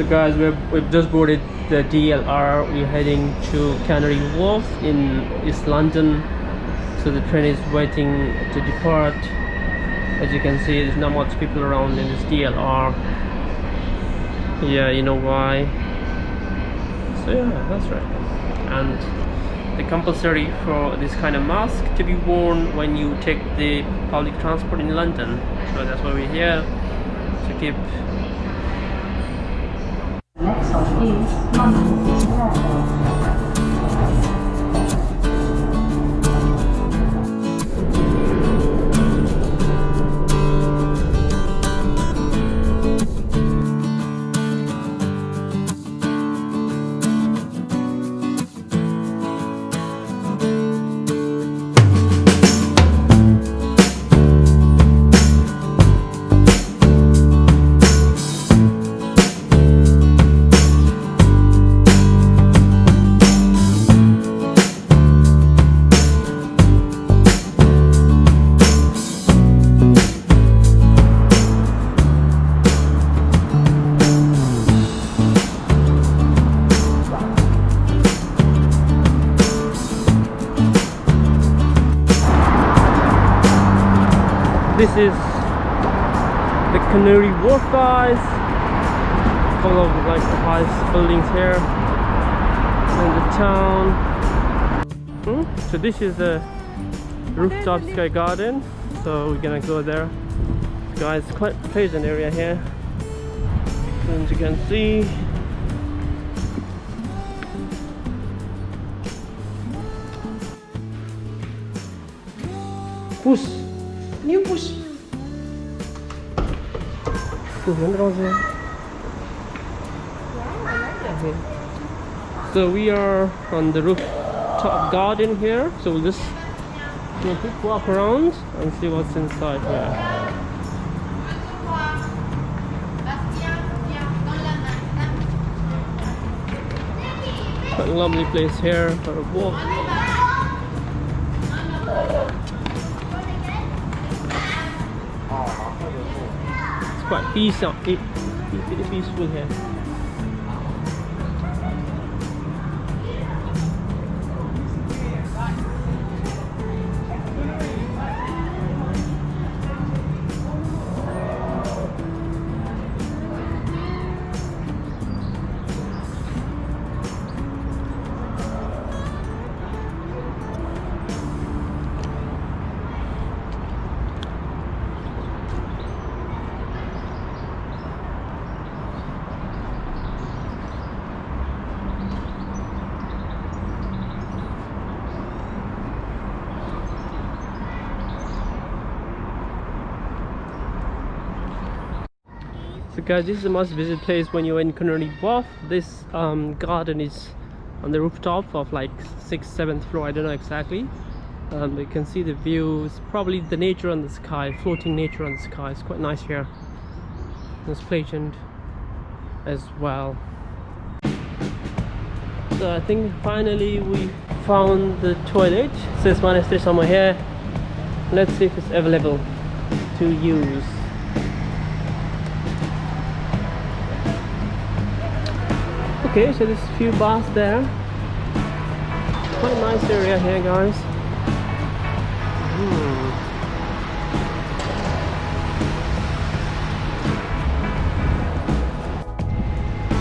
guys, we've just boarded the DLR. We're heading to Canary Wharf in East London. So the train is waiting to depart. As you can see, there's not much people around in this DLR. Yeah, you know why. So yeah, that's right. And the compulsory for this kind of mask to be worn when you take the public transport in London. So that's why we're here to keep. Next stop is London Wharf. This is the Canary Wharf, guys. Full of like the highest buildings here in the town. So this is the rooftop sky garden. So we're gonna go there. Guys, quite pleasant area here. As you can see. Push. New push. So we are on the rooftop garden here. So we'll just do a quick walk around and see what's inside here. Quite a lovely place here for a walk. Quite peaceful here. So guys, this is the most visit place when you're in Canary Wharf. This garden is on the rooftop of like 6th, 7th floor, I don't know exactly. You can see the views, probably the nature on the sky, floating nature on the sky. It's quite nice here. It's pleasant as well. So I think finally we found the toilet. It says monastery somewhere here. Let's see if it's available to use. Okay, so there's a few baths there. Quite a nice area here, guys.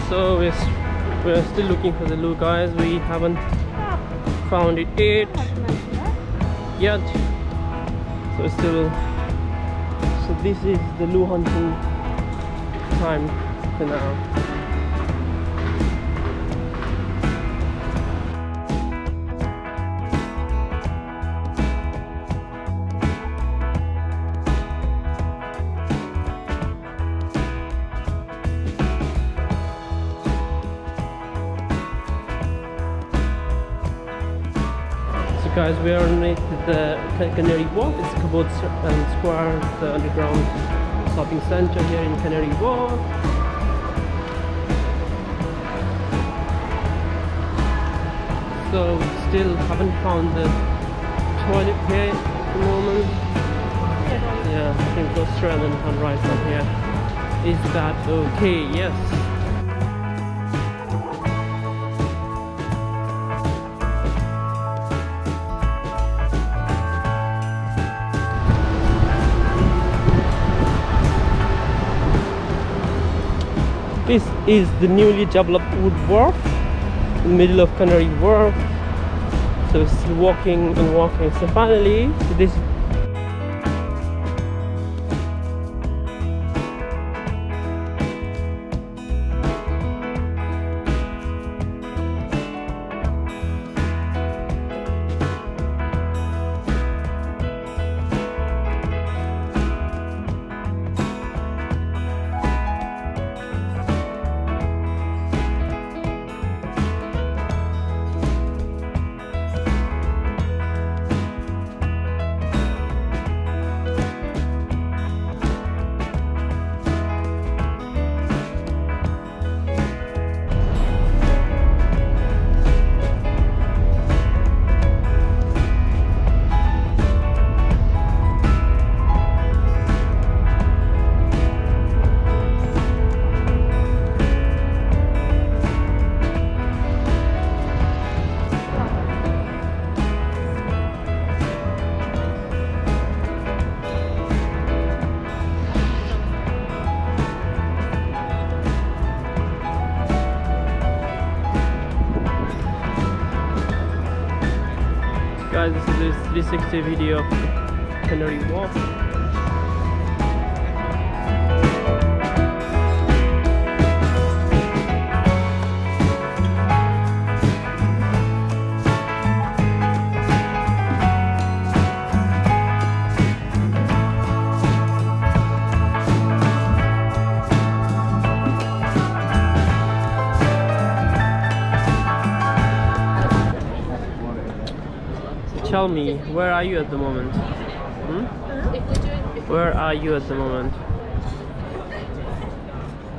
So we're still looking for the loo, guys. We haven't found it yet. So still. So this is the loo hunting time for now. Guys, we are underneath the Canary Wharf. It's Cabot Square, the underground shopping center here in Canary Wharf. So still haven't found the toilet here at the moment. Yeah, I think go straight and turn right from here. Is that okay? Yes. This is the newly developed wood wharf in the middle of Canary Wharf. So we're still walking and walking. So finally, this. Guys, this is this 360 video of Canary Wharf. Tell me, where are you at the moment? Where are you at the moment?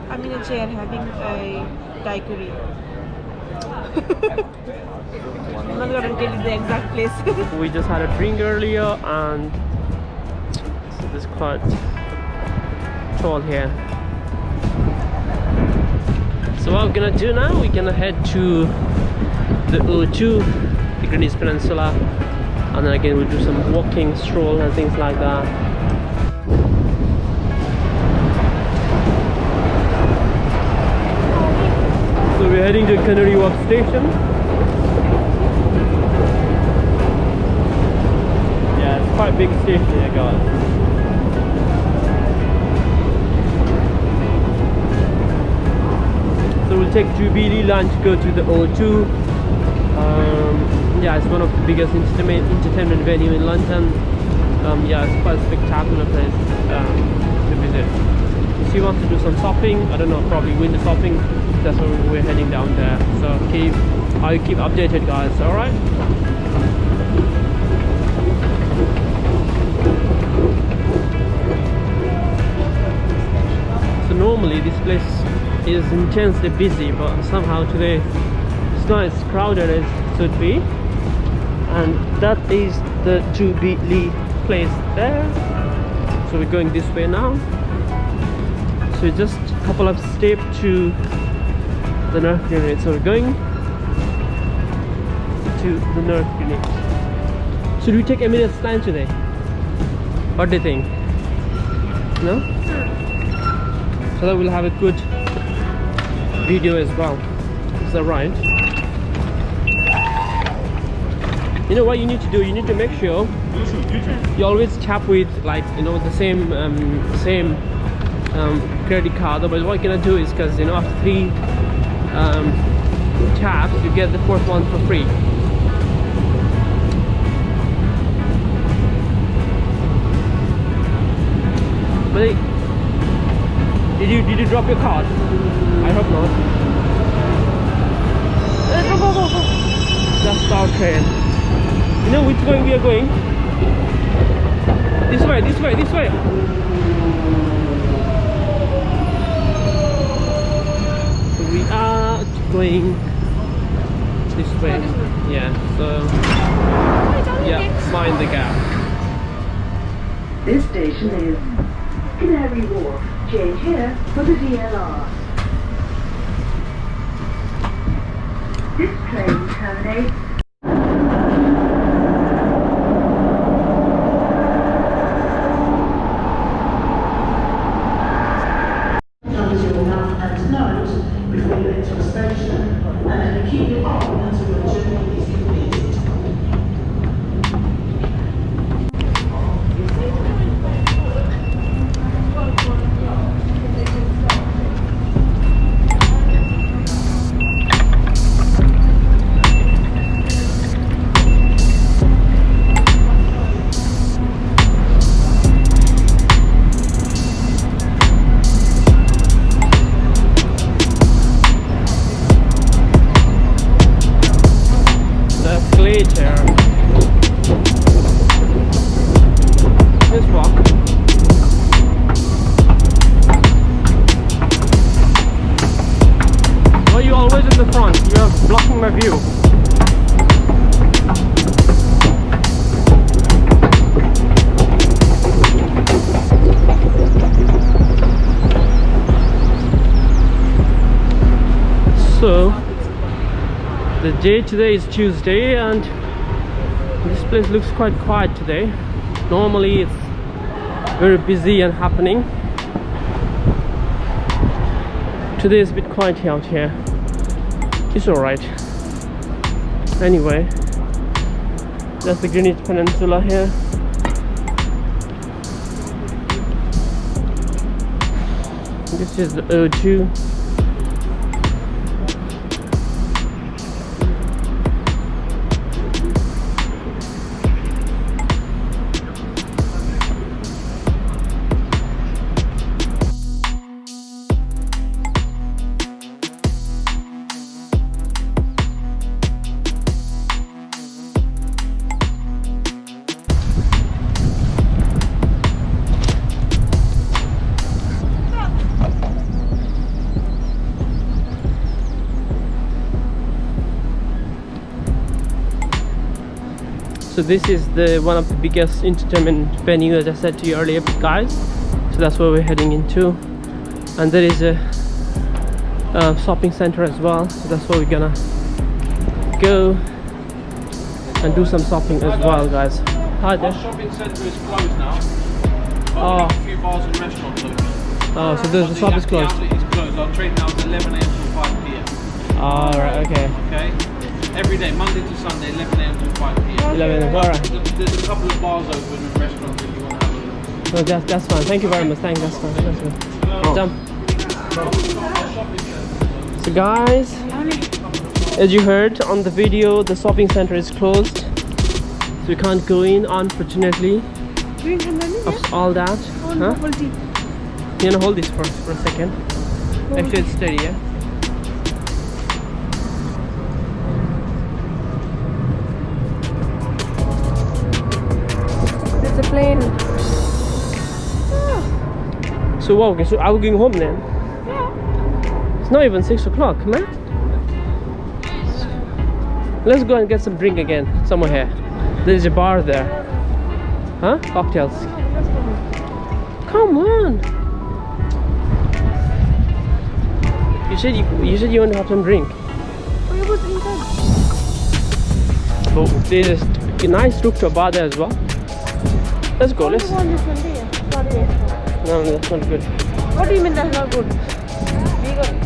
I'm in a chair having a daiquiri. I'm not gonna tell you the exact place. We just had a drink earlier and so this is quite tall here. So what we're gonna do now, we're gonna head to the O2, the Greenwich Peninsula, and then again we'll do some walking, stroll and things like that. So we're heading to Canary Wharf station. Yeah, it's quite a big station here, guys. So we'll take Jubilee line to go to the O2. Yeah, it's one of the biggest entertainment venue in London. Yeah, it's quite a spectacular place to visit. If you want to do some shopping, I don't know, probably winter shopping, that's where we're heading down there. So I'll keep updated, guys. All right. So normally this place is intensely busy, but somehow today it's not as crowded as it should be. And that is the Jubilee place there. So we're going this way now. So just a couple of steps to the North Greenwich. So we're going to the North Greenwich. Should we take Emirates line today? What do you think? No? So that we'll have a good video as well. Is that right? You know what you need to do? You need to make sure you always tap with, like, you know, the same credit card. Otherwise, what you're gonna do is, because, you know, after 3 taps, you get the 4th one for free. But did you drop your card? I hope not. Go. That's our train. You know which way we are going? This way. So we are going this way. Yeah, so yeah, mind the gap. This station is Canary Wharf. Change here for the DLR. This train terminates. Numbers 0 and 9. day today is Tuesday, and this place looks quite quiet today. Normally it's very busy and happening. Today is a bit quiet out here. It's alright. Anyway, that's the Greenwich Peninsula here. This is the O2. So this is the one of the biggest entertainment venue, as I said to you earlier, guys. So that's where we're heading into, and there is a shopping center as well. So that's where we're gonna go and do some shopping as well, guys. Hi there. Our shopping centre is closed now. But Oh. we have a few bars and restaurants open. Oh, so the shop is closed. The outlet is closed. Our trade now is 11 a.m. to 5 p.m. Alright, okay. Okay? Every day, Monday to Sunday, 11 a.m. to 5 p.m. 11, alright. There's a couple of bars open and restaurants if you want to have a look. No, that's fine. Thank you very much. Thanks, that's fine. That's good. Jump. So guys, as you heard on the video, the shopping center is closed. So we can't go in, unfortunately. Of all that. Huh? You wanna hold this for a second? Actually, it's steady, yeah? There's a plane. So wow, okay, so are we going home then? Yeah. It's not even 6 o'clock, man. Let's go and get some drink again, somewhere here. There's a bar there. Huh? Cocktails. Come on. You said you want to have some drink. Oh, it was inside. So there's a nice rooftop bar there as well. Let's go. Let's. No, No, that's not good. what do you mean that's not good? Vegan.